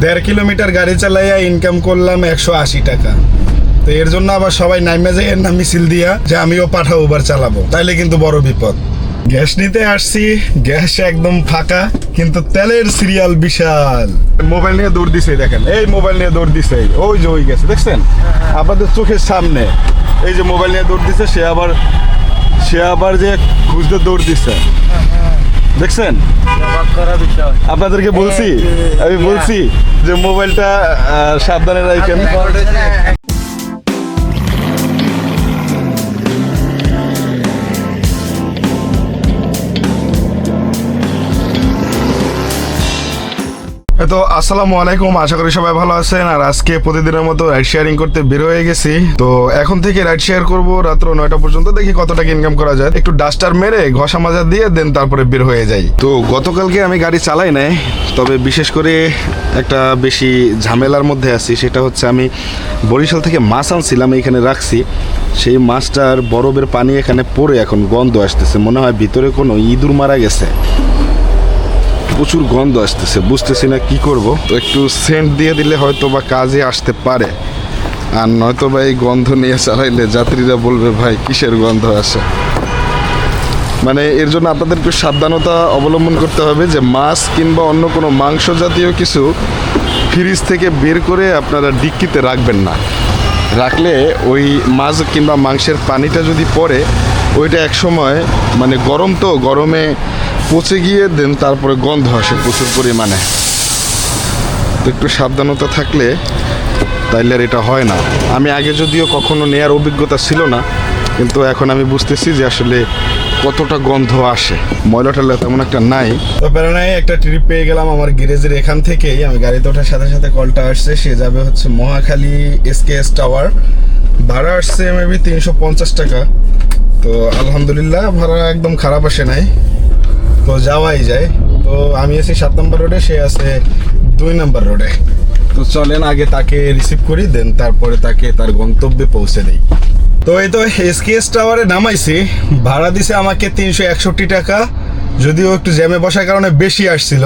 1.5 kilometre গাড়ি চালাইয়া income করলাম 180 টাকা। তো এর জন্য আবার সবাই নাইমে যায় এর নাম মিছিল দিয়া যে আমিও পাঠাও উবার চালাবো, তাইলে কিন্তু বড় বিপদ। গ্যাস নিতে আসছি, গ্যাস একদম ফাঁকা, কিন্তু তেলের সিরিয়াল বিশাল। মোবাইল নিয়ে দৌড় দিছে, দেখেন এই মোবাইল নিয়ে দৌড় দিছে, ওই যে ওই গেছে দেখছেন আপনাদের চোখের সামনে, এই যে মোবাইল নিয়ে দৌড় দিছে, সে আবার যে খুঁজতে দৌড় দিছে দেখছেন। আপনাদেরকে বলছি, আমি বলছি যে মোবাইলটা সাবধানে রাখেন। তো আসসালামু আলাইকুম, আশা করি সবাই ভালো আছেন। আর আজকে প্রতিদিনের মতো রাইড শেয়ারিং করতে বের হয়ে গেছি। তো এখন থেকে রাইড শেয়ার করবো রাত্র 9টা পর্যন্ত, দেখি কত টাকা ইনকাম করা যায়। একটু ডাস্টার মেরে ঘষা মাজা দিয়ে দেন তারপরে বের হয়ে যাই। তো গতকালকে আমি গাড়ি চালাই নাই, তবে বিশেষ করে একটা বেশি ঝামেলার মধ্যে আছি। সেটা হচ্ছে আমি বরিশাল থেকে মাছ আনছিলাম, এখানে রাখছি। সেই মাছটার বরফের পানি এখানে পড়ে এখন গন্ধ আসতেছে, মনে হয় ভিতরে কোনো ইঁদুর মারা গেছে। প্রচুর গন্ধ আসতেছে, বুঝতেছি না কি করব। তো একটু সেন্ট দিয়ে দিলে হয়তো বা কাজে আসতে পারে, আর নয়তো বা এই গন্ধ নিয়ে চালাইলে যাত্রীরা বলবে ভাই কিসের গন্ধ আসে। মানে এর জন্য আপনাদের একটু সাবধানতা অবলম্বন করতে হবে যে মাছ কিংবা অন্য কোনো মাংস জাতীয় কিছু ফ্রিজ থেকে বের করে আপনারা ডিক্কিতে রাখবেন না। রাখলে ওই মাছ কিংবা মাংসের পানিটা যদি পড়ে, ওইটা একসময় মানে গরম, তো গরমে পচে গিয়ে দেন তারপরে গন্ধ আসে প্রচুর পরিমাণে। তো একটু সাবধানতা থাকলে তাইলে আর এটা হয় না। আমি আগে যদিও কখনো নেয়ার অভিজ্ঞতা ছিল না, কিন্তু এখন আমি বুঝতেছি যে আসলে কতটা গন্ধ আসে। ময়লা টয়লা তেমন একটা নাই। তো বেড়ানায় একটা ট্রিপ পেয়ে গেলাম আমার গ্যারেজের এখান থেকেই। আমি গাড়িতে ওঠার সাথে সাথে কলটা আসছে, সে যাবে হচ্ছে মহাখালী SKS টাওয়ার। ভাড়া আসছে মেবি 350 টাকা। তো আলহামদুলিল্লাহ ভাড়া একদম খারাপ আসে নাই, তো যাওয়াই যায়। তো আমি আছি 7 নম্বর রোডে, সে আছে 2 নম্বর রোডে। তো চলেন আগে তাকে রিসিভ করি, দেন তারপরে তাকে তার গন্তব্যে পৌঁছে দেই। তো এই তো SKS টাওয়ারে নামাইছি, ভাড়া দিছে আমাকে 361 টাকা, যদিও একটু জ্যামে বসার কারণে বেশি আসছিল।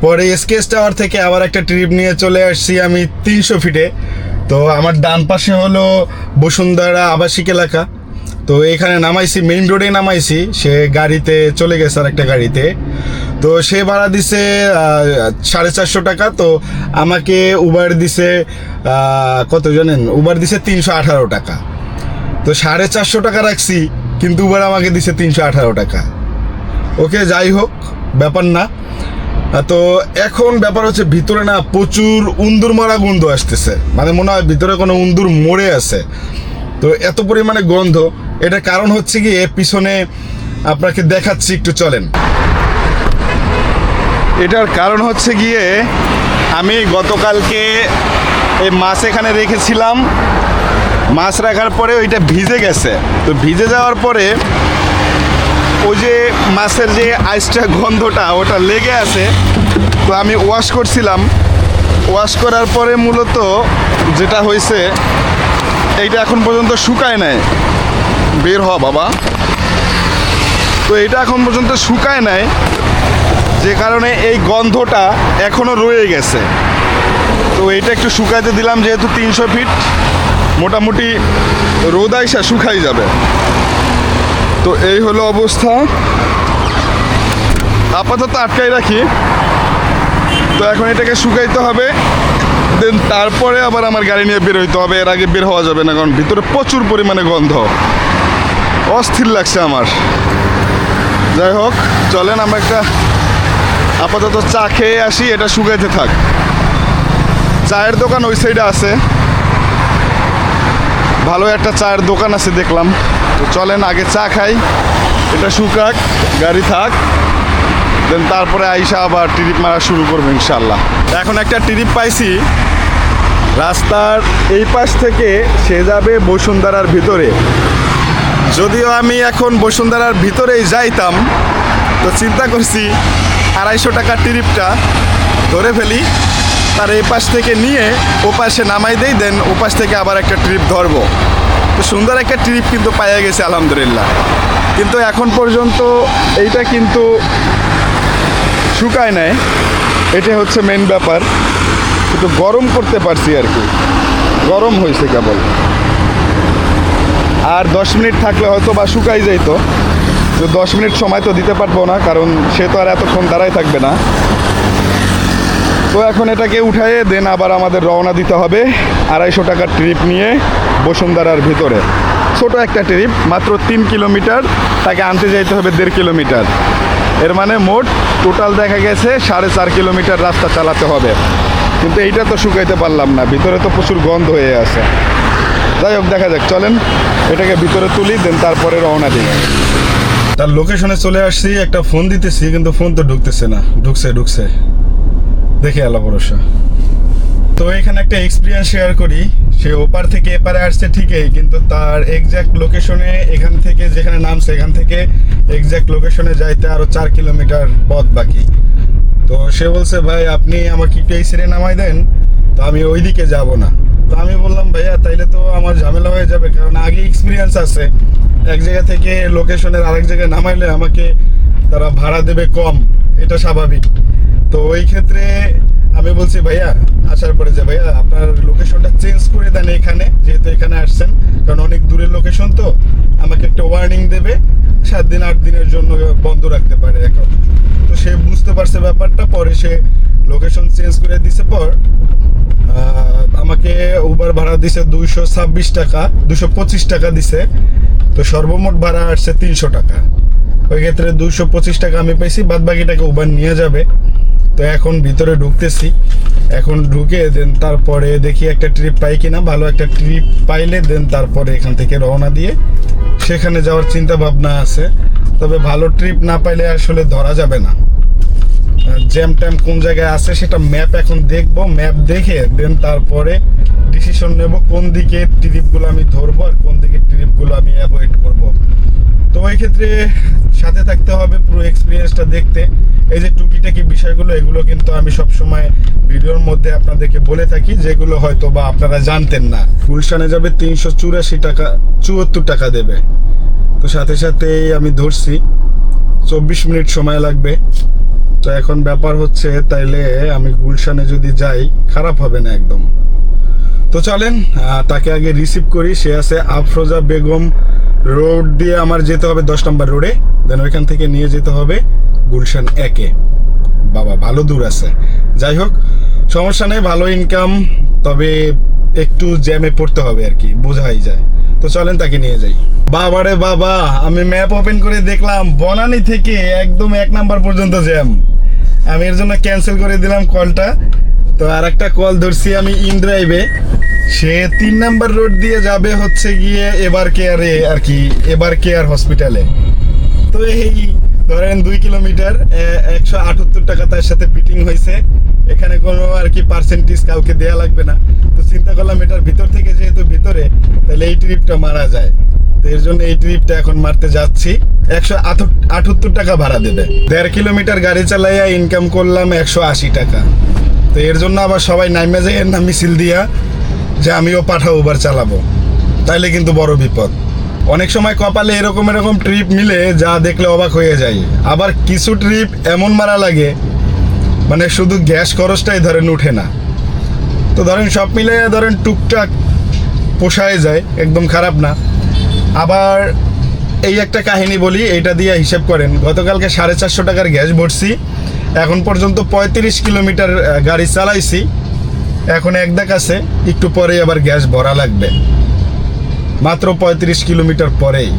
পরে SKS টাওয়ার থেকে আবার একটা ট্রিপ নিয়ে চলে আসছি আমি 300 ফিটে। তো আমার ডান পাশে হলো বসুন্ধরা আবাসিক এলাকা। তো এখানে নামাইছি, মেইন রোডে নামাইছি, সে গাড়িতে চলে গেছে আর একটা গাড়িতে। তো সে ভাড়া দিছে 450 টাকা। তো আমাকে উবার দিছে কত জানেন, উবার দিছে 318 টাকা। তো 450 টাকা রাখছি, কিন্তু উবার আমাকে দিছে 318 টাকা। ওকে, যাই হোক, ব্যাপার না। তো এখন ব্যাপার হচ্ছে ভিতরে না প্রচুর উন্দুর মরা গন্ধ আসতেছে, মানে মনে হয় ভিতরে কোনো উন্দুর মরে আছে। তো এত পরিমাণে গন্ধ, এটার কারণ হচ্ছে গিয়ে পিছনে আপনাকে দেখাচ্ছি, একটু চলেন। এটার কারণ হচ্ছে গিয়ে আমি গতকালকে এই মাছ এখানে রেখেছিলাম, মাছ রাখার পরে ওইটা ভিজে গেছে। তো ভিজে যাওয়ার পরে ওই যে মাছের যে আইসটা গন্ধটা ওটা লেগে আছে। তো আমি ওয়াশ করছিলাম, ওয়াশ করার পরে মূলত যেটা হয়েছে, এইটা এখন পর্যন্ত শুকায় নাই। বের হ বাবা। তো এটা এখন পর্যন্ত শুকায় নাই, যে কারণে এই গন্ধটা এখনও রয়ে গেছে। তো এটা একটু শুকাইতে দিলাম, যেহেতু 300 ফিট মোটামুটি রোদ আইসা শুকাই যাবে। তো এই হলো অবস্থা, আপাতত আটকাই রাখি। তো এখন এটাকে শুকাইতে হবে, দেন তারপরে আবার আমার গাড়ি নিয়ে বের হইতে হবে। এর আগে বের হওয়া যাবে না, কারণ ভিতরে প্রচুর পরিমাণে গন্ধ, অস্থির লাগছে আমার। যাই হোক, চলেন আমরা একটা আপাতত চা খেয়ে আসি, এটা শুকাইতে থাক। চায়ের দোকান ওই সাইডে আছে, ভালো একটা চায়ের দোকান আছে দেখলাম। তো চলেন আগে চা খাই, এটা শুকাক, গাড়ি থাক, দেন তারপরে আইসা আবার ট্রিপ মারা শুরু করবো ইনশাল্লাহ। এখন একটা ট্রিপ পাইছি, রাস্তার এই পাশ থেকে সে যাবে বসুন্ধরার ভিতরে। যদিও আমি এখন বসুন্ধরার ভিতরেই যাইতাম, তো চিন্তা করছি 250 টাকার ট্রিপটা ধরে ফেলি, তার এই পাশ থেকে নিয়ে ও পাশে নামাই দেই, দেন ও পাশ থেকে আবার একটা ট্রিপ ধরবো। তো সুন্দর একটা ট্রিপ কিন্তু পাইয়া গেছে আলহামদুলিল্লাহ। কিন্তু এখন পর্যন্ত এইটা কিন্তু শুকায় নাই, এটা হচ্ছে মেন ব্যাপার। একটু গরম করতে পারছি আর কি, গরম হয়েছে কেবল। আর 10 মিনিট থাকলে হয়তো বা শুকাই যাইতো, তো 10 মিনিট সময় তো দিতে পারবো না, কারণ সে তো আর এতক্ষণ দাঁড়াই থাকবে না। তো এখন এটাকে উঠায়ে দেন আবার আমাদের রওনা দিতে হবে 250 টাকার ট্রিপ নিয়ে বসুন্ধরার ভিতরে। ছোট একটা ট্রিপ, মাত্র 3 কিলোমিটার, তাকে আনতে যাইতে হবে 1.5 কিলোমিটার। এর মানে মোট টোটাল দেখা গেছে 4.5 কিলোমিটার রাস্তা চালাতে হবে। কিন্তু এইটা তো শুকাইতে পারলাম না, ভিতরে তো প্রচুর গন্ধ হয়ে আছে। যাই হোক, দেখা যাক, চলেন এটাকে ভিতরে তুলি, দেন তারপরে রওনা দিই। তার লোকেশনে চলে আসছি, একটা ফোন দিতেছি কিন্তু ফোন তো ঢুকতেছে না। ঢুকছে দেখে আল্লাহ ভরসা। তো এখানে একটা এক্সপিরিয়েন্স শেয়ার করি। সে ওপার থেকে এপারে আসছে ঠিকই, কিন্তু তার এক্স্যাক্ট লোকেশনে এখান থেকে যেখানে নামছে এখান থেকে এক্স্যাক্ট লোকেশনে যাইতে আরো 4 কিলোমিটার পথ বাকি। তো সে বলছে, ভাই আপনি আমাকে একটু এই সাইডে নামাই দেন, তো আমি ওইদিকে যাব না। তো আমি বললাম, ভাইয়া তাইলে তো আমার ঝামেলা হয়ে যাবে, কারণ আগে এক্সপিরিয়েন্স আছে, এক জায়গা থেকে লোকেশনের আরেক জায়গায় নামাইলে আমাকে তারা ভাড়া দেবে কম, এটা স্বাভাবিক। তো ওই ক্ষেত্রে আমি বলছি, ভাইয়া আসার পরে যে ভাইয়া আপনার লোকেশনটা চেঞ্জ করে দেন এখানে, যেহেতু এখানে আসছেন, কারণ অনেক দূরের লোকেশন, তো আমাকে একটা ওয়ার্নিং দেবে, 7 দিন 8 দিনের জন্য বন্ধ রাখতে পারে এখন। তো সে বুঝতে পারছে ব্যাপারটা, পরে সে লোকেশন চেঞ্জ করে দিছে। পর আমাকে উবার ভাড়া দিছে 226 টাকা, 225 টাকা দিছে। তো সর্বমোট ভাড়া আসছে 300 টাকা। ওই ক্ষেত্রে 225 টাকা আমি পাইছি, বাদ বাকিটাকে উবার নিয়ে যাবে। তো এখন ভিতরে ঢুকতেছি, এখন ঢুকে দেন তারপরে দেখি একটা ট্রিপ পাই কিনা। ভালো একটা ট্রিপ পাইলে দেন তারপরে এখান থেকে রওনা দিয়ে সেখানে যাওয়ার চিন্তা ভাবনা আছে। তবে ভালো ট্রিপ না পাইলে আসলে ধরা যাবে না। জ্যাম ট্যাম কোন জায়গায় আছে সেটা ম্যাপ এখন দেখবো, ম্যাপ দেখে দেন তারপরে ডিসিশন নেব কোন দিকে ট্রিপগুলো আমি ধরবো আর কোন দিকে ট্রিপগুলো আমি অ্যাভয়েড করব। তো ওই ক্ষেত্রে সাথে থাকতে হবে পুরো এক্সপিরিয়েন্সটা দেখতে। এই যে টুকিটাকি বিষয়গুলো, এগুলো কিন্তু আমি সবসময় ভিডিওর মধ্যে আপনাদেরকে বলে থাকি, যেগুলো হয়তো বা আপনারা জানতেন না। গুলশানে যাবে 384 টাকা, 74 টাকা দেবে। তো সাথে সাথেই আমি ধরছি 24 মিনিট সময় লাগবে। তো এখন ব্যাপার হচ্ছে, তাইলে আমি গুলশানে যদি যাই খারাপ হবে না একদম। তো চলেন তাকে আগে রিসিভ করি। সে আছে আফরোজা বেগম রোড দিয়ে আমার যেতে হবে 10 নম্বর রোডে, দেন ওইখান থেকে নিয়ে যেতে হবে গুলশান 1-এ। বাবা ভালো দূর আছে, যাই হোক সমস্যা নেই, ভালো ইনকাম, তবে একটু জ্যামে পড়তে হবে আর কি, বোঝাই যায়। তো চলেন তাকে নিয়ে যাই। বাবারে বাবা, আমি ম্যাপ ওপেন করে দেখলাম বনানী থেকে একদম 1 নাম্বার পর্যন্ত জ্যাম। আমি এর জন্য ক্যান্সেল করে দিলাম কলটা। তো আর একটা কল ধরছি আমি ইনড্রাইভে, সে 3 নাম্বার রোড দিয়ে যাবে হচ্ছে গিয়ে এবার কেয়ারে আর কি, এবার কেয়ার হসপিটালে। তো এই ধরেন 2 কিলোমিটার 178 টাকা তার সাথে পিটিং হয়েছে। এখানে কোনো আর কি পার্সেন্টেজ কাউকে দেয়া লাগবে না। তো চিন্তা করলাম এটার ভিতর থেকে যেহেতু ভিতরে, তাহলে এই ট্রিপটা মারা যায়। তো এর জন্য এই ট্রিপটা এখন মারতে যাচ্ছি। 178 টাকা ভাড়া দেবে। 1.5 কিলোমিটার গাড়ি চালাইয়া ইনকাম করলাম 180 টাকা। তো এর জন্য আবার সবাই নাইমে যায় এর নাম মিছিল দিয়া যে আমিও পাঠাও উবার চালাবো, তাইলে কিন্তু বড় বিপদ। অনেক সময় কপালে এরকম ট্রিপ মিলে যা দেখলে অবাক হয়ে যায়। আবার কিছু ট্রিপ এমন মারা লাগে মানে শুধু গ্যাস খরচটাই ধরেন উঠে না। তো ধরেন সব মিলে ধরেন টুকটাক পোষায় যায়, একদম খারাপ না। আবার এই একটা কাহিনী বলি, এইটা দিয়ে হিসেব করেন, গতকালকে 450 টাকার গ্যাস ভরছি, এখন পর্যন্ত 35 কিলোমিটার গাড়ি চালাইছি। এখন এক দেখ আছে একটু পরেই আবার গ্যাস ভরা লাগবে, মাত্র 35 কিলোমিটার পরেই।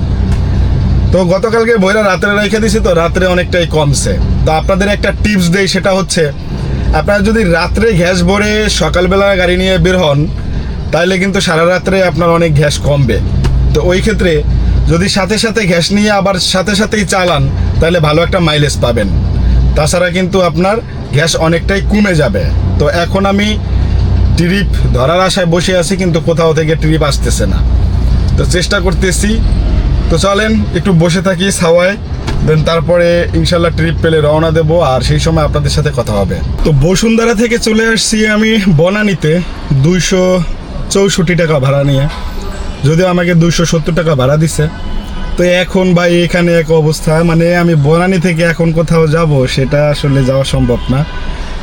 তো গতকালকে বইরা রাত্রে রেখে দিছি, তো রাত্রে অনেকটাই কমছে। তো আপনাদের একটা টিপস দেই, সেটা হচ্ছে আপনারা যদি রাত্রে গ্যাস ভরে সকালবেলা গাড়ি নিয়ে বের হন, তাহলে কিন্তু সারা রাত্রে আপনার অনেক গ্যাস কমবে। তো ওই ক্ষেত্রে যদি সাথে সাথে গ্যাস নিয়ে আবার সাথে সাথেই চালান, তাহলে ভালো একটা মাইলেজ পাবেন। তাছাড়া কিন্তু আপনার গ্যাস অনেকটাই কমে যাবে। তো এখন আমি ট্রিপ ধরার আশায় বসে আছি, কিন্তু কোথাও থেকে ট্রিপ আসতেছে না। তো চেষ্টা করতেছি। তো চলেন একটু বসে থাকি ছাওয়ায়, দেন তারপরে ইনশাল্লাহ ট্রিপ পেলে রওনা দেব, আর সেই সময় আপনাদের সাথে কথা হবে। তো বসুন্ধরা থেকে চলে আসছি আমি বনানীতে 264 টাকা ভাড়া নিয়ে, যদিও আমাকে 270 টাকা ভাড়া দিছে। তো এখন ভাই এখানে এক অবস্থা, মানে আমি বনানী থেকে এখন কোথাও যাব সেটা আসলে যাওয়া সম্ভব না।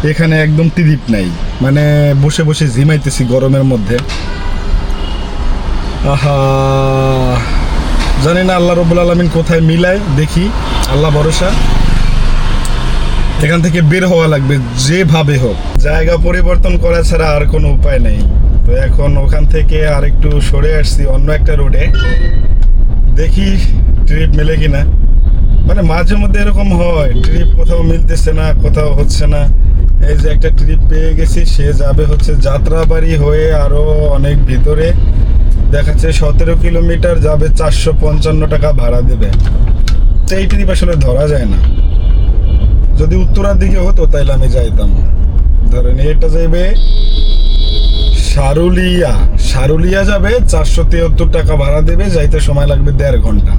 এখানে একদম ট্রিপ নাই, মানে বসে বসে ঝিমাইতেছি গরমের মধ্যে। আহা, জানি না আল্লাহ রব্বুল আলামিন কোথায় মিলায়, দেখি, আল্লাহ ভরসা। এখান থেকে বের হওয়া লাগবে যেভাবে হোক, জায়গা পরিবর্তন করা ছাড়া আর কোনো উপায় নেই। তো এখন ওখান থেকে আর একটু সরে আসছি অন্য একটা রোডে, দেখি ট্রিপ মেলে কিনা। মানে মাঝে মধ্যে এরকম হয়, ট্রিপ কোথাও মিলতেছে না, কোথাও হচ্ছে না। এই যে একটা ট্রিপ পেয়ে গেছি, সে যাবে হচ্ছে যাত্রাবাড়ি হয়ে আরো অনেক ভিতরে, দেখাচ্ছে 17 কিলোমিটার যাবে, 455 টাকা ভাড়া দেবে। তো এই ট্রিপ আসলে ধরা যায় না। যদি উত্তরার দিকে হতো তাইলে আমি যাইতাম। ধরেন এটা যাইবে সারুলিয়া যাবে, 473 টাকা ভাড়া দেবে, যাইতে সময় লাগবে 1.5 ঘন্টা।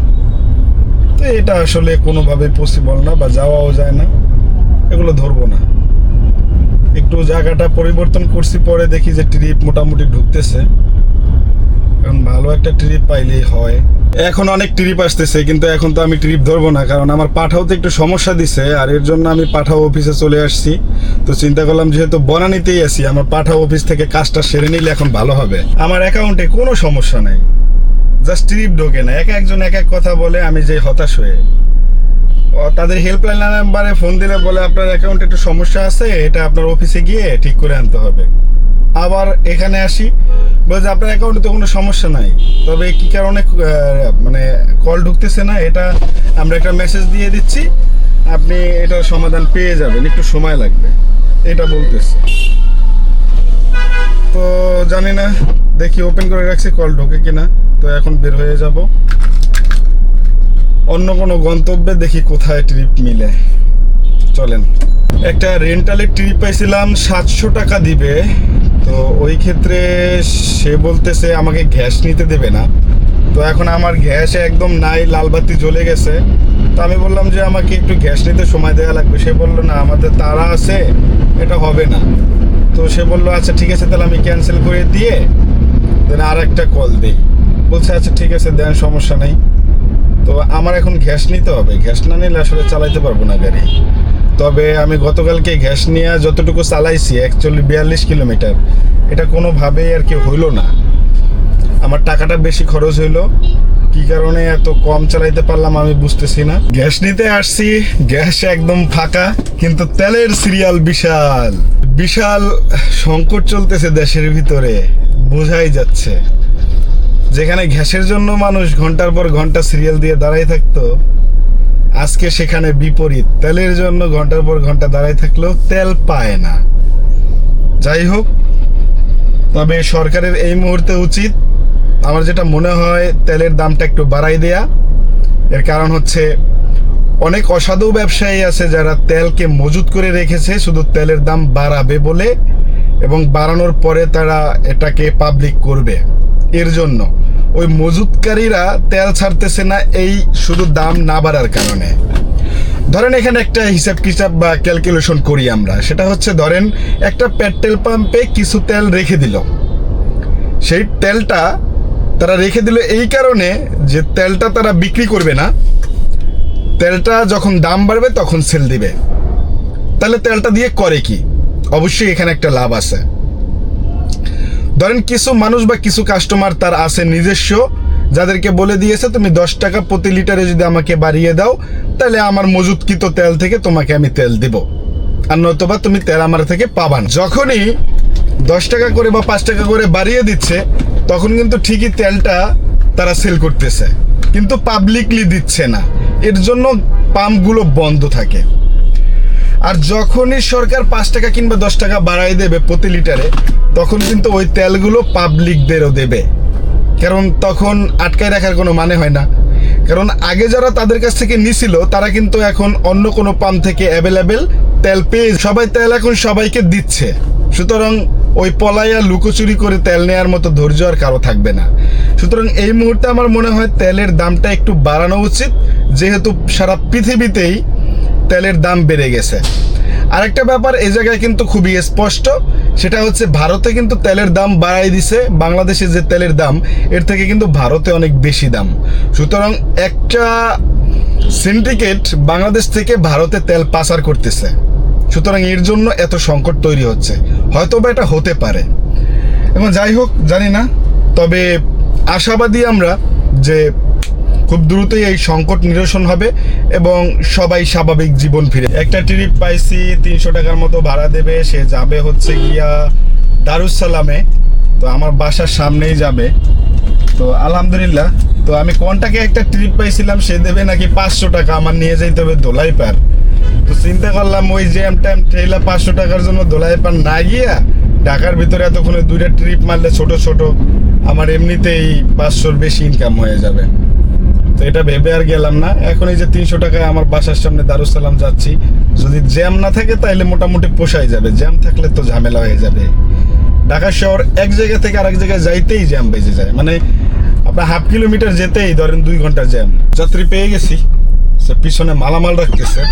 তো এটা আসলে কোনোভাবে পসিবল না, বা যাওয়াও যায় না, এগুলো ধরবো না। একটু জায়গাটা পরিবর্তন করছি, পরে দেখি যে ট্রিপ মোটামুটি ঢুকতেছে। কারণ ভালো একটা ট্রিপ পাইলেই হয়। এখন অনেক ট্রিপ আসতেছে, কিন্তু এখন তো আমি ট্রিপ ধরবো না, কারণ আমার পাঠাওতে একটু সমস্যা দিছে, আর এর জন্য আমি পাঠাও অফিসে চলে আসছি। তো চিন্তা করলাম যেহেতু বনানীতেই আছি, আমার পাঠাও অফিস থেকে কাজটা সেরে নিলে এখন ভালো হবে। আমার অ্যাকাউন্টে কোনো সমস্যা নাই, জাস্ট ট্রিপ ঢোকে না। একজন এক এক কথা বলে, আমি যে হতাশ হয়ে তাদের হেল্পলাইন নাম্বারে ফোন দিলে বলে আপনার অ্যাকাউন্টে একটু সমস্যা আছে, এটা আপনার অফিসে গিয়ে ঠিক করে আনতে হবে। আবার এখানে আসি, বলছে আপনার অ্যাকাউন্টে তো কোনো সমস্যা নাই, তবে কি কারণে মানে কল ঢুকতেছে না, এটা আমরা একটা মেসেজ দিয়ে দিচ্ছি, আপনি এটার সমাধান পেয়ে যাবেন, একটু সময় লাগবে, এটা বলতেছে। তো জানি না, দেখি ওপেন করে রাখছি কল ঢোকে কিনা। তো এখন বের হয়ে যাব অন্য কোনো গন্তব্যে, দেখি কোথায় ট্রিপ মিলে। চলেন। একটা রেন্টালের ট্রিপ পাইছিলাম, 700 টাকা দিবে। তো ওই ক্ষেত্রে সে বলতেছে আমাকে গ্যাস নিতে দেবে না। তো এখন আমার গ্যাস একদম নাই, লালবাতি জ্বলে গেছে। তো আমি বললাম যে আমাকে একটু গ্যাস নিতে সময় দেওয়া লাগবে। সে বললো না, আমাদের তাড়া আছে, এটা হবে না। তো সে বললো আচ্ছা ঠিক আছে, তাহলে আমি ক্যান্সেল করে দিয়ে দেন আর একটা কল দিই। বলছে আচ্ছা ঠিক আছে দেন, সমস্যা নেই। তো আমার এখন গ্যাস নিতে হবে, গ্যাস না নিলে আসলে চালাইতে পারবো না গাড়ি। তবে আমি গতকালকে গ্যাস নিয়ে যতটুকু চালাইছি, অ্যাকচুয়ালি 42 কিলোমিটার, এটা কোনোভাবেই আর কি হইলো না। আমার টাকাটা বেশি খরচ হইলো, কি কারণে এত কম চালাইতে পারলাম আমি বুঝতেছি না। গ্যাস নিতে আসছি, গ্যাস একদম ফাঁকা, কিন্তু তেলের সিরিয়াল বিশাল বিশাল সংকট চলতেছে দেশের ভিতরে, বোঝাই যাচ্ছে। যেখানে গ্যাসের জন্য মানুষ ঘন্টার পর ঘন্টা সিরিয়াল দিয়ে দাঁড়াই থাকতো, আজকে সেখানে বিপরীত, তেলের জন্য ঘন্টার পর ঘন্টা দাঁড়াই থাকলেও তেল পায় না। যাই হোক, তবে সরকারের এই মুহূর্তে উচিত, আমার যেটা মনে হয়, তেলের দামটা একটু বাড়াই দেয়া। এর কারণ হচ্ছে অনেক অসাধু ব্যবসায়ী আছে যারা তেলকে মজুত করে রেখেছে শুধু তেলের দাম বাড়াবে বলে, এবং বাড়ানোর পরে তারা এটাকে পাবলিক করবে। এর জন্য ওই মজুতকারীরা তেল ছাড়তেছে না, এই শুধু দাম না বাড়ার কারণে। ধরেন এখানে একটা হিসাব কিতাব বা ক্যালকুলেশন করি আমরা, সেটা হচ্ছে ধরেন একটা পেট্রোল পাম্পে কিছু তেল রেখে দিল, সেই তেলটা তারা রেখে দিল এই কারণে যে তেলটা তারা বিক্রি করবে না, তেলটা যখন দাম বাড়বে তখন সেল দিবে। তাহলে তেলটা দিয়ে করে কি? অবশ্যই এখানে একটা লাভ আছে। ধরেন কিছু মানুষ বা কিছু কাস্টমার তার আছে নিজস্ব, যাদেরকে বলে দিয়েছে তুমি 10 টাকা প্রতি লিটারে যদি আমাকে বাড়িয়ে দাও, তাহলে আমার মজুতকৃত তেল থেকে তোমাকে আমি তেল দিব, আর নয়তোবা তুমি তেল আমার থেকে পাবা না। যখনই 10 টাকা করে বা 5 টাকা করে বাড়িয়ে দিচ্ছে, তখন কিন্তু ঠিকই তেলটা তারা সেল করতেছে, কিন্তু পাবলিকলি দিচ্ছে না। এর জন্য পাম্পগুলো বন্ধ থাকে। আর যখনই সরকার 5 টাকা কিংবা 10 টাকা বাড়াই দেবে প্রতি লিটারে, তখন কিন্তু ওই তেলগুলো পাবলিকদেরও দেবে, কারণ তখন আটকায় রাখার কোনো মানে হয় না। কারণ আগে যারা তাদের কাছ থেকে নিছিল, তারা কিন্তু এখন অন্য কোনো পাম্প থেকে অ্যাভেলেবেল তেল পেয়ে সবাই তেল এখন সবাইকে দিচ্ছে। সুতরাং ওই পলাইয়া লুকোচুরি করে তেল নেওয়ার মতো ধৈর্য আর কারো থাকবে না। সুতরাং এই মুহূর্তে আমার মনে হয় তেলের দামটা একটু বাড়ানো উচিত, যেহেতু সারা পৃথিবীতেই তেলের দাম বেড়ে গেছে। আরেকটা ব্যাপার এই জায়গায় কিন্তু খুবই স্পষ্ট, সেটা হচ্ছে ভারতে কিন্তু তেলের দাম বাড়াই দিছে। বাংলাদেশে যে তেলের দাম, এর থেকে কিন্তু ভারতে অনেক বেশি দাম। সুতরাং একটা সিন্ডিকেট বাংলাদেশ থেকে ভারতে তেল পাচার করতেছে। সুতরাং এর জন্য এত সংকট তৈরি হচ্ছে, হয়তো বা এটা হতে পারে। এখন যাই হোক, জানি না, তবে আশাবাদী আমরা যে খুব দ্রুতই এই সংকট নিরসন হবে এবং সবাই স্বাভাবিক জীবন ফিরে। একটা ট্রিপ পাইছি 300 টাকার মতো ভাড়া দেবে, সে যাবে হচ্ছে গিয়া দারুসালামে, তো আমার বাসার সামনেই যাবে। তো আলহামদুলিল্লাহ। তো আমি কোনটাকে একটা ট্রিপ পাইছিলাম, সে দেবে নাকি 500 টাকা, আমার নিয়ে যেতে হবে দোলাইপাড়। তো চিন্তা করলাম ওই জ্যাম ট্যাম ঠেলা 500 টাকার জন্য দোলাইপাড় না গিয়া ঢাকার ভিতরে এতক্ষণে 2টা ট্রিপ মারলে ছোট ছোট আমার এমনিতেই 500-র বেশি ইনকাম হয়ে যাবে। তো এটা ভেবে আর গেলাম না। এখন এই যে 300 টাকায় আমার বাসার সামনে দারুসালাম যাচ্ছি, যদি জ্যাম না থাকে তাহলে মোটামুটি পোষাই যাবে, জ্যাম থাকলে তো ঝামেলা হয়ে যাবে। ঢাকা শহর এক জায়গা থেকে আরেক জায়গায় যাইতেই জ্যাম বেজে যায়, মানে আপনার 1/2 কিলোমিটার যেতেই ধরেন 2 ঘন্টা জ্যাম। যাত্রী পেয়ে গেছি, সে পিছনে মালামাল রাখতেছে।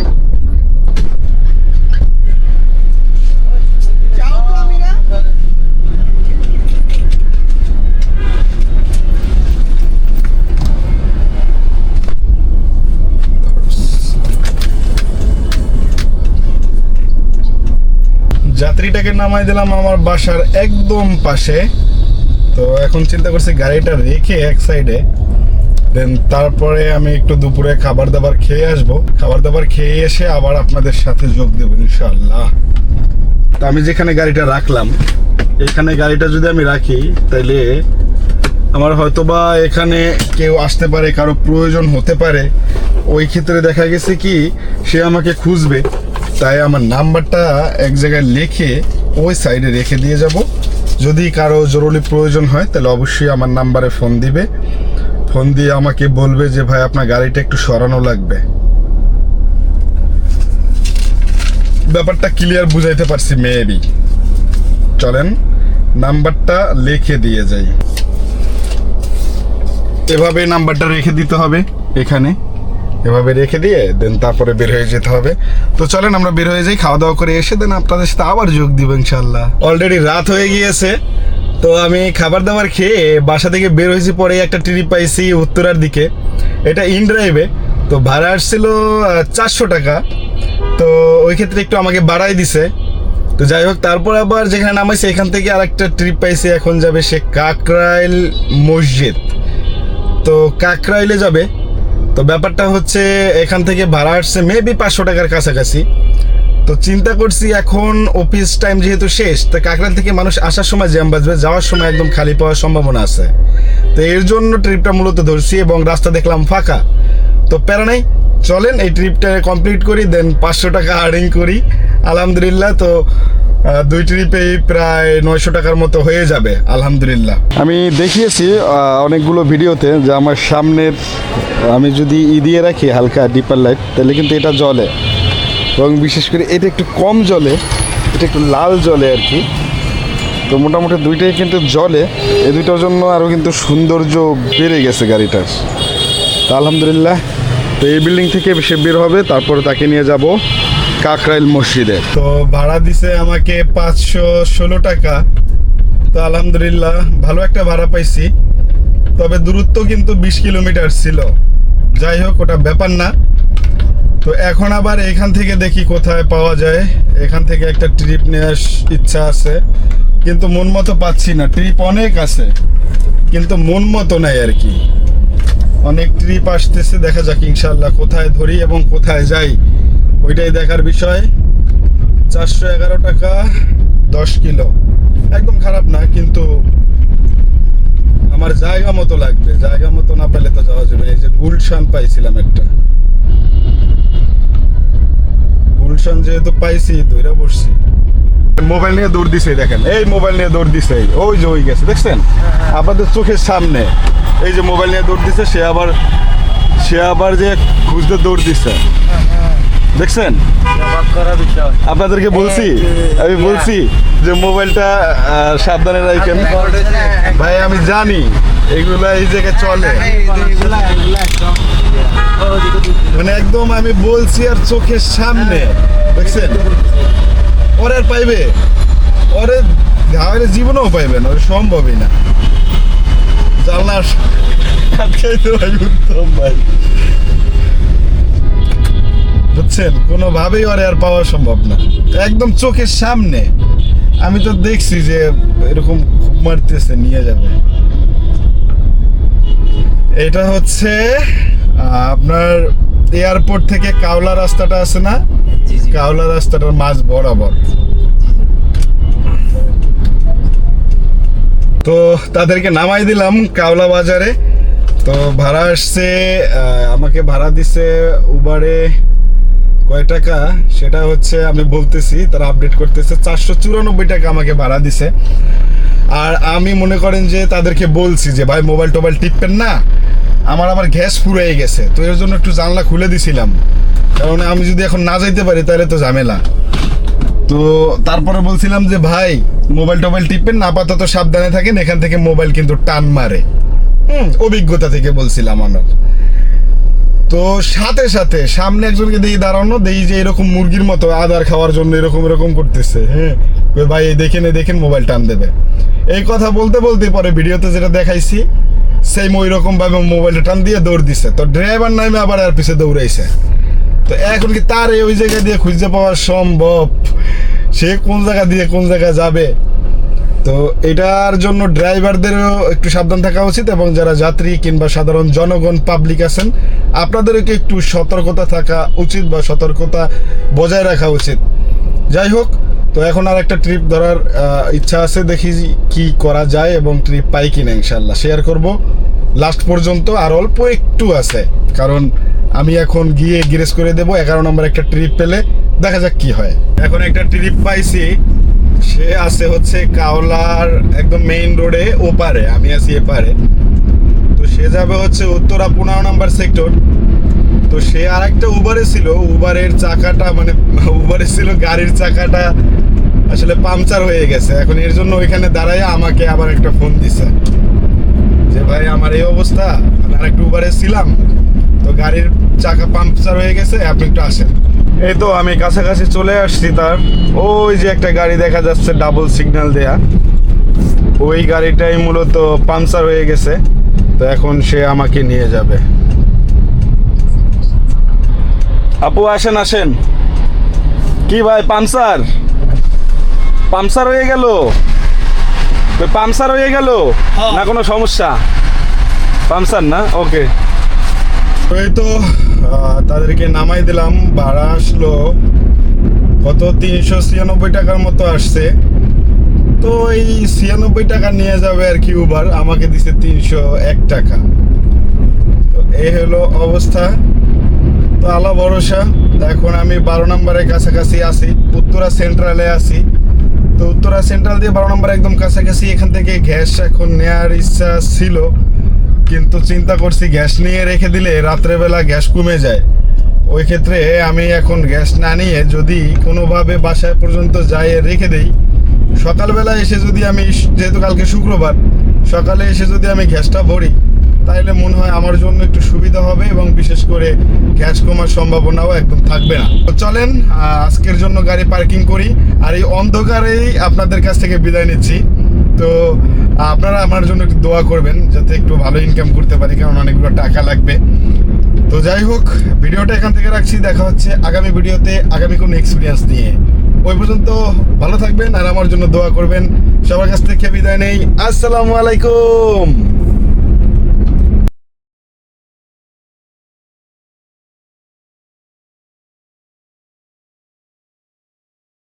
যাত্রীটাকে নামাই দিলাম আমার বাসার একদম পাশে। তো এখন চিন্তা করছি গাড়িটা রেখে এক সাইডে, দেন তারপরে আমি একটু দুপুরে খাবার দাবার খেয়ে আসবো। খাবার দাবার খেয়ে এসে আবার আপনাদের সাথে যোগ দেবো ইনশাআল্লাহ। তো আমি যেখানে গাড়িটা রাখলাম, এখানে গাড়িটা যদি আমি রাখি তাহলে আমার হয়তোবা এখানে কেউ আসতে পারে, কারো প্রয়োজন হতে পারে। ওই ক্ষেত্রে দেখা গেছে কি সে আমাকে খুঁজবে, তাই আমার নাম্বারটা এক জায়গায় লিখে ওই সাইডে রেখে দিয়ে যাব। যদি কারো জরুরি প্রয়োজন হয় তাহলে অবশ্যই আমার নাম্বারে ফোন দিবে, ফোন দিয়ে আমাকে বলবে যে ভাই আপনার গাড়িটা একটু সরানো লাগবে। ব্যাপারটা ক্লিয়ার বুঝাইতে পারছি মেবি। চলেন নাম্বারটা লিখে দিয়ে যাই। এভাবে নাম্বারটা রেখে দিতে হবে এখানে, এভাবে রেখে দিয়ে দেন তারপরে বের হয়ে যেতে হবে। তো চলেন আমরা বের হয়ে যাই, খাওয়া দাওয়া করে এসে দেন আপনাদের সাথে আবার যোগ দিব ইনশাল্লাহ। অলরেডি রাত হয়ে গিয়েছে, তো আমি খাবার দাবার খেয়ে বাসা থেকে বের হয়েছি। পরে একটা ট্রিপ পাইছি উত্তরার দিকে, এটা ইন ড্রাইভে। তো ভাড়া আসছিল 400 টাকা, তো ওই ক্ষেত্রে একটু আমাকে বাড়াই দিছে। তো যাই হোক, তারপর আবার যেখানে নামাইছে এখান থেকে আরেকটা ট্রিপ পাইছি, এখন যাবে সে কাকরাইল মসজিদ। তো কাকরাইলে যাবে। তো ব্যাপারটা হচ্ছে এখান থেকে ভাড়া আসছে মেবি 500 টাকার কাছাকাছি। তো চিন্তা করছি এখন অফিস টাইম যেহেতু শেষ, তো কাকরাইল থেকে মানুষ আসার সময় জ্যাম বাজবে, যাওয়ার সময় একদম খালি পাওয়ার সম্ভাবনা আছে। তো এর জন্য ট্রিপটা মূলত ধরছি এবং রাস্তা দেখলাম ফাঁকা। তো প্যারা নেই, চলেন এই ট্রিপটা কমপ্লিট করি, দেন 500 টাকা আর্নিং করি আলহামদুলিল্লাহ। তো 2 ট্রিপেই প্রায় 900 টাকার মতো হয়ে যাবে আলহামদুলিল্লাহ। আমি দেখিয়েছি অনেকগুলো ভিডিওতে যে আমার সামনের আমি যদি দিয়ে রাখি হালকা ডিপার লাইট, তাহলে কিন্তু এটা জ্বলে, এবং বিশেষ করে এটা একটু কম জ্বলে, এটা একটু লাল জ্বলে আর কি। তো মোটামুটি দুইটাই কিন্তু জ্বলে, এই দুইটার জন্য আরও কিন্তু সৌন্দর্য বেড়ে গেছে গাড়িটার। তো আলহামদুলিল্লাহ। তো এই বিল্ডিং থেকে সে বের হবে, তারপরে তাকে নিয়ে যাব কাকরাইল মসজিদে। তো ভাড়া দিছে আমাকে 516 টাকা। তো আলহামদুলিল্লাহ ভালো একটা ভাড়া পাইছি, তবে দূরত্ব কিন্তু 20 কিলোমিটার ছিল। যাই হোক, ওটা ব্যাপার না। তো এখন আবার এখান থেকে দেখি কোথায় পাওয়া যায়। এখান থেকে একটা ট্রিপ নেওয়ার ইচ্ছা আছে, কিন্তু মন মতো পাচ্ছি না। ট্রিপ অনেক আছে কিন্তু মন মতো নাই আর কি। অনেক ট্রিপ আসতেছে, দেখা যাক ইনশাল্লাহ কোথায় ধরি এবং কোথায় যাই ওইটাই দেখার বিষয়। 411 টাকা 10 কিলো, একদম খারাপ না, কিন্তু আমার জায়গা মতো লাগবে। জায়গা মতো না পেলে তো যাওয়া যাবে। এই যে গুলশান পাইছিলাম একটা, গুলশান যেহেতু পাইছি ধরে বসছি। মোবাইল নিয়ে দৌড় দিছে, দেখেন এই মোবাইল নিয়ে দৌড় দিছে, ওই যে ওই গেছে দেখছেন আপনাদের চোখের সামনে। এই যে মোবাইল নিয়ে দৌড় দিছে, সে আবার যে খুঁজতে দৌড় দিছে, দেখছেন। আপনাদেরকে বলছি, আমি বলছি যে মোবাইলটা সাবধানে রাখেন ভাই। আমি জানি এগুলা এই জায়গায় চলে, মানে একদম আমি বলছি আর চোখের সামনে, দেখছেন। ওরে আর পাইবে, ওরে ঘাওয়ারে জীবনেও পাইবেন, ওরে সম্ভবই না। জানলা আটকাইতে ভাই উত্তম ভাই। বুঝছেন, কোনোভাবেই ওরে আর পাওয়া সম্ভব না, একদম চোখের সামনে। আমি তো দেখছি যে এরকম খুব মারতেছে, নিয়ে যাবে। এটা হচ্ছে আপনার এয়ারপোর্ট থেকে কাওলা রাস্তাটা আছে না, কাওলা রাস্তাটার মাঝ বরাবর। তো তাদেরকে নামাই দিলাম কাওলা বাজারে। তো ভাড়া আসছে, আমাকে ভাড়া দিছে উবারে কয় টাকা সেটা হচ্ছে আমি বলতেছি, তারা আপডেট করতেছে 494 টাকা আমাকে ভাড়া দিছে। আর আমি মনে করেন যে তাদেরকে বলছি যে ভাই মোবাইল টোবাইল টিপবেন না, আমার আবার গ্যাস ফুরিয়ে গেছে, তো এর জন্য একটু জানলা খুলে দিছিলাম, কারণ আমি যদি এখন না যাইতে পারি তাহলে তো ঝামেলা। তো তারপরে বলছিলাম যে ভাই মোবাইল টোবাইল টিপবেন না, আপাতত সাবধানে থাকেন, এখান থেকে মোবাইল কিন্তু টান মারে। অভিজ্ঞতা থেকে বলছিলাম আমার। তো সাথে সাথে সামনে একজনকে দেখি দাঁড়ানো, দেখি যে এরকম মুরগির মতো আদার খাওয়ার জন্য এরকম এরকম করতেছে। হ্যাঁ, ভাই দেখেন দেখেন মোবাইল টান দেবে। এই কথা বলতে বলতে পরে ভিডিওতে যেটা দেখাইছি সেম ওই রকম ভাবে মোবাইলটা টান দিয়ে দৌড় দিছে। তো ড্রাইভার নামে আবার আর পিছে দৌড়াইছে। তো এখন কি তার ওই জায়গা দিয়ে খুঁজে পাওয়া সম্ভব? সে কোন জায়গা দিয়ে কোন জায়গায় যাবে? তো এটার জন্য ড্রাইভারদেরও একটু সাবধান থাকা উচিত, এবং যারা যাত্রী কিংবা সাধারণ জনগণ পাবলিক আছেন আপনাদেরকে একটু সতর্কতা থাকা উচিত বা সতর্কতা বজায় রাখা উচিত। যাই হোক, তো এখন আর একটা ট্রিপ ধরার ইচ্ছা আছে, দেখি কি করা যায় এবং ট্রিপ পাই কিনা ইনশাল্লাহ শেয়ার করব। লাস্ট পর্যন্ত আর অল্প একটু আছে, কারণ আমি এখন গিয়ে গ্যারেজ করে দেবো 11 নম্বর একটা ট্রিপ পেলে, দেখা যাক কি হয়। এখন একটা ট্রিপ পাইছি, সে আছে হচ্ছে কাওলার একদম মেইন রোডে ওপারে, আমি আছি এপারে। তো সে যাবে হচ্ছে উত্তরা 15 নম্বর সেক্টর। তো সে আর একটা উবারে ছিল, উবারের চাকাটা মানে উবারে ছিল গাড়ির চাকাটা আসলে পাংচার হয়ে গেছে। এখন এর জন্য ওইখানে দাঁড়ায় আমাকে আবার একটা ফোন দিছে যে ভাই আমার এই অবস্থা, আমি আর একটু উবারে ছিলাম, তো গাড়ির চাকা পাংচার হয়ে গেছে, আপনি একটু আসেন। এই তো আমি কাছাকাছি চলে আসছি তার। ওই যে একটা গাড়ি দেখা যাচ্ছে ডাবল সিগন্যাল দেয়া, ওই গাড়িটাই মূলত পাংচার হয়ে গেছে। তো এখন সে আমাকে নিয়ে যাবে। আপু আসেন আসেন। কি ভাই পাংচার পাংচার হয়ে গেল? পাংচার হয়ে গেল না কোনো সমস্যা? পাংচার না, ওকে। এই তো তাদেরকে নামাই দিলাম, ভাড়া আসলো কত 396 টাকার মতো আসছে। তো এই 96 টাকা নিয়ে যাবে আর কি উবার, আমাকে দিছে 301 টাকা। তো এই হলো অবস্থা। তো আল্লাহ ভরসা। এখন আমি 12 নম্বরের কাছাকাছি আছি, উত্তরা সেন্ট্রালে আছি। তো উত্তরা সেন্ট্রাল দিয়ে 12 নম্বর একদম কাছাকাছি। এখান থেকে গ্যাস এখন নেওয়ার ইচ্ছা ছিল, কিন্তু চিন্তা করছি গ্যাস নিয়ে রেখে দিলে রাত্রেবেলা গ্যাস কমে যায়। ওই ক্ষেত্রে আমি এখন গ্যাস না নিয়ে যদি কোনোভাবে বাসায় পর্যন্ত যাই রেখে দেই, সকালবেলা এসে যদি আমি, যেহেতু কালকে শুক্রবার, সকালে এসে যদি আমি গ্যাসটা ভরি, তাহলে মনে হয় আমার জন্য একটু সুবিধা হবে, এবং বিশেষ করে গ্যাস কমার সম্ভাবনাও একদম থাকবে না। তো চলেন আজকের জন্য গাড়ি পার্কিং করি, আর এই অন্ধকারেই আপনাদের কাছ থেকে বিদায় নিচ্ছি। তো আপনারা আমার জন্য একটু দোয়া করবেন যাতে একটু ভালো ইনকাম করতে পারি, কারণ অনেকগুলো টাকা লাগবে। তো যাই হোক, ভিডিওটা এখান থেকে রাখছি, দেখা হচ্ছে আগামী ভিডিওতে আগামী কোনো এক্সপিরিয়েন্স নিয়ে। ওই পর্যন্ত ভালো থাকবেন আর আমার জন্য দোয়া করবেন। সবার কাছ থেকে বিদায় নেই, আসসালামু আলাইকুম।